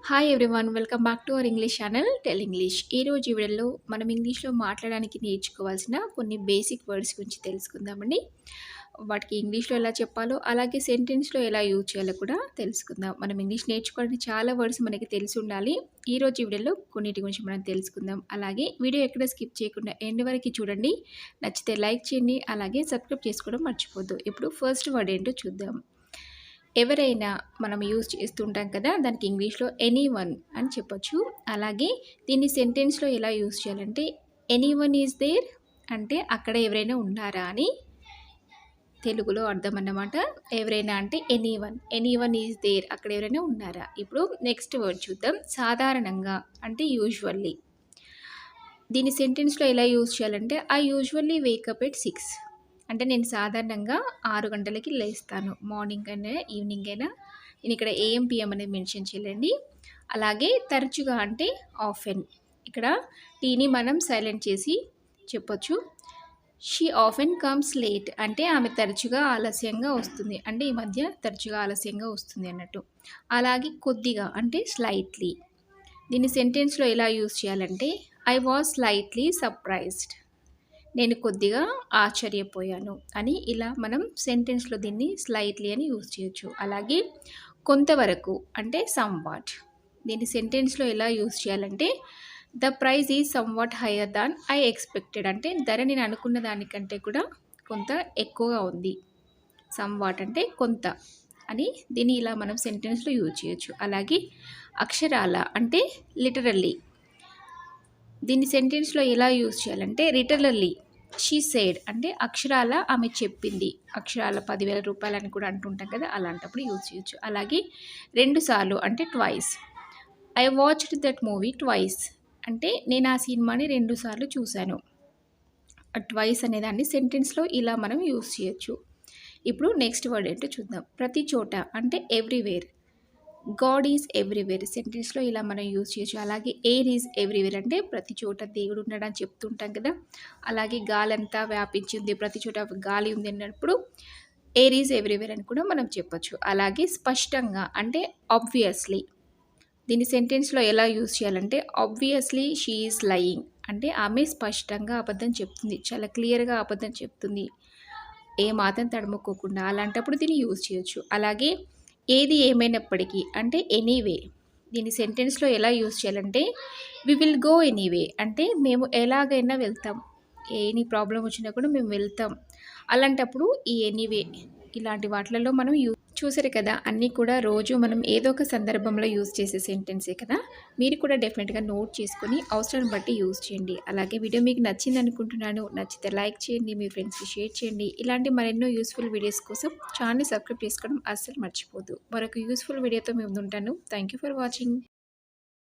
Hi everyone, welcome back to our English channel tell English. ఈరోజు ఈ వీడియోలో మనం ఇంగ్లీష్లో మాట్లాడడానికి నేర్చుకోవాల్సిన కొన్ని బేసిక్ వర్డ్స్ గురించి తెలుసుకుందామండి. వాటికి ఇంగ్లీష్లో ఎలా చెప్పాలో అలాగే సెంటెన్స్లో ఎలా యూజ్ చేయాలో కూడా తెలుసుకుందాం. మనం ఇంగ్లీష్ నేర్చుకోవడానికి చాలా వర్డ్స్ మనకి తెలిసి ఉండాలి. ఈరోజు ఈ వీడియోలో కొన్నిటి గురించి మనం తెలుసుకుందాం. అలాగే వీడియో ఎక్కడ స్కిప్ చేయకుండా ఎండ్ వరకు చూడండి. నచ్చితే లైక్ చేయండి, అలాగే సబ్స్క్రైబ్ చేసుకోవడం మర్చిపోద్దు. ఇప్పుడు ఫస్ట్ వర్డ్ ఏంటో చూద్దాం. ఎవరైనా మనం యూజ్ చేస్తుంటాం కదా, దానికి ఇంగ్లీష్లో ఎనీవన్ అని చెప్పొచ్చు. అలాగే దీన్ని సెంటెన్స్లో ఎలా యూజ్ చేయాలంటే ఎనీవన్ ఈజ్ దేర్ అంటే అక్కడ ఎవరైనా ఉన్నారా అని తెలుగులో అర్థం అన్నమాట. ఎవరైనా అంటే ఎనీవన్ ఈజ్ దేర్, అక్కడ ఎవరైనా ఉన్నారా. ఇప్పుడు నెక్స్ట్ వర్డ్ చూద్దాం. సాధారణంగా అంటే యూజువల్లీ. దీన్ని సెంటెన్స్లో ఎలా యూజ్ చేయాలంటే ఐ యూజువల్లీ వేకప్ ఎట్ 6 అంటే నేను సాధారణంగా 6 గంటలకి లేస్తాను. మార్నింగ్ అయినా ఈవినింగ్ అయినా. నేను ఇక్కడ ఏఎం పిఎం అనేది మెన్షన్ చేయండి. అలాగే తరచుగా అంటే ఆఫెన్. ఇక్కడ టీని మనం సైలెంట్ చేసి చెప్పొచ్చు. షీ ఆఫెన్ కమ్స్ లేట్ అంటే ఆమె తరచుగా ఆలస్యంగా వస్తుంది, అంటే ఈ మధ్య తరచుగా ఆలస్యంగా వస్తుంది అన్నట్టు. అలాగే కొద్దిగా అంటే స్లైట్లీ. దీన్ని సెంటెన్స్లో ఎలా యూజ్ చేయాలంటే ఐ వాజ్ స్లైట్లీ సర్ప్రైజ్డ్, నేను కొద్దిగా ఆశ్చర్యపోయాను అని ఇలా మనం సెంటెన్స్లో దీన్ని స్లైట్లీ అని యూజ్ చేయొచ్చు. అలాగే కొంతవరకు అంటే సమ్వాట్. దీన్ని సెంటెన్స్లో ఎలా యూజ్ చేయాలంటే the price is somewhat higher than I expected అంటే ధర నేను అనుకున్న దానికంటే కూడా కొంత ఎక్కువగా ఉంది. సమ్వాట్ అంటే కొంత అని దీన్ని ఇలా మనం సెంటెన్స్లో యూజ్ చేయొచ్చు. అలాగే అక్షరాల అంటే లిటరల్లీ. దీన్ని సెంటెన్స్లో ఎలా యూజ్ చేయాలంటే లిటరల్లీ షీ సేడ్ అంటే అక్షరాల ఆమె చెప్పింది. అక్షరాల 10,000 రూపాయలు అని కూడా అంటుంటాం కదా, అలాంటప్పుడు యూజ్ చేయొచ్చు. అలాగే 2 సార్లు అంటే twice. I watched that movie twice అంటే నేను ఆ సినిమాని 2 సార్లు చూశాను. ట్వైస్ అనేదాన్ని సెంటెన్స్లో ఇలా మనం యూజ్ చేయొచ్చు. ఇప్పుడు నెక్స్ట్ వర్డ్ ఏంటో చూద్దాం. ప్రతి చోట అంటే ఎవ్రీవేర్. గాడ్ ఈజ్ ఎవ్రీవేర్ సెంటెన్స్లో ఇలా మనం యూజ్ చేయొచ్చు. అలాగే ఎయిర్ ఈజ్ ఎవ్రీవేర్ అంటే ప్రతి చోట దేవుడు ఉన్నాడని చెప్తుంటాం కదా, అలాగే గాలి అంతా వ్యాపించింది, ప్రతి చోట గాలి ఉంది అన్నప్పుడు ఎయిర్ ఈజ్ ఎవ్రీవేర్ అని కూడా మనం చెప్పొచ్చు. అలాగే స్పష్టంగా అంటే ఆబ్వియస్లీ. దీన్ని సెంటెన్స్లో ఎలా యూజ్ చేయాలంటే ఆబ్వియస్లీ షీ ఈజ్ లయింగ్ అంటే ఆమె స్పష్టంగా అబద్ధం చెప్తుంది, చాలా క్లియర్గా అబద్ధం చెప్తుంది, ఏ మాత్రం తడుముకోకుండా. అలాంటప్పుడు దీన్ని యూజ్ చేయొచ్చు. అలాగే ఏది ఏమైనప్పటికీ అంటే ఎనీవే. దీన్ని సెంటెన్స్లో ఎలా యూజ్ చేయాలంటే వి విల్ గో ఎనీవే అంటే మేము ఎలాగైనా వెళ్తాం, ఎనీ ప్రాబ్లం వచ్చినా కూడా మేము వెళ్తాం. అలాంటప్పుడు ఈ ఎనీవే ఇలాంటి వాటిలలో మనం చూసారు కదా, అన్నీ కూడా రోజు మనం ఏదో ఒక సందర్భంలో యూజ్ చేసే సెంటెన్సే కదా. మీరు కూడా డెఫినెట్గా నోట్ చేసుకొని అవసరాన్ని బట్టి యూజ్ చేయండి. అలాగే వీడియో మీకు నచ్చింది అనుకుంటున్నాను. నచ్చితే లైక్ చేయండి, మీ ఫ్రెండ్స్కి షేర్ చేయండి. ఇలాంటి మరెన్నో యూస్ఫుల్ వీడియోస్ కోసం ఛానల్ని సబ్స్క్రైబ్ చేసుకోవడం అస్సలు మర్చిపోద్దు. మరొక యూస్ఫుల్ వీడియోతో మేము ఉంటాను. Thank you for watching.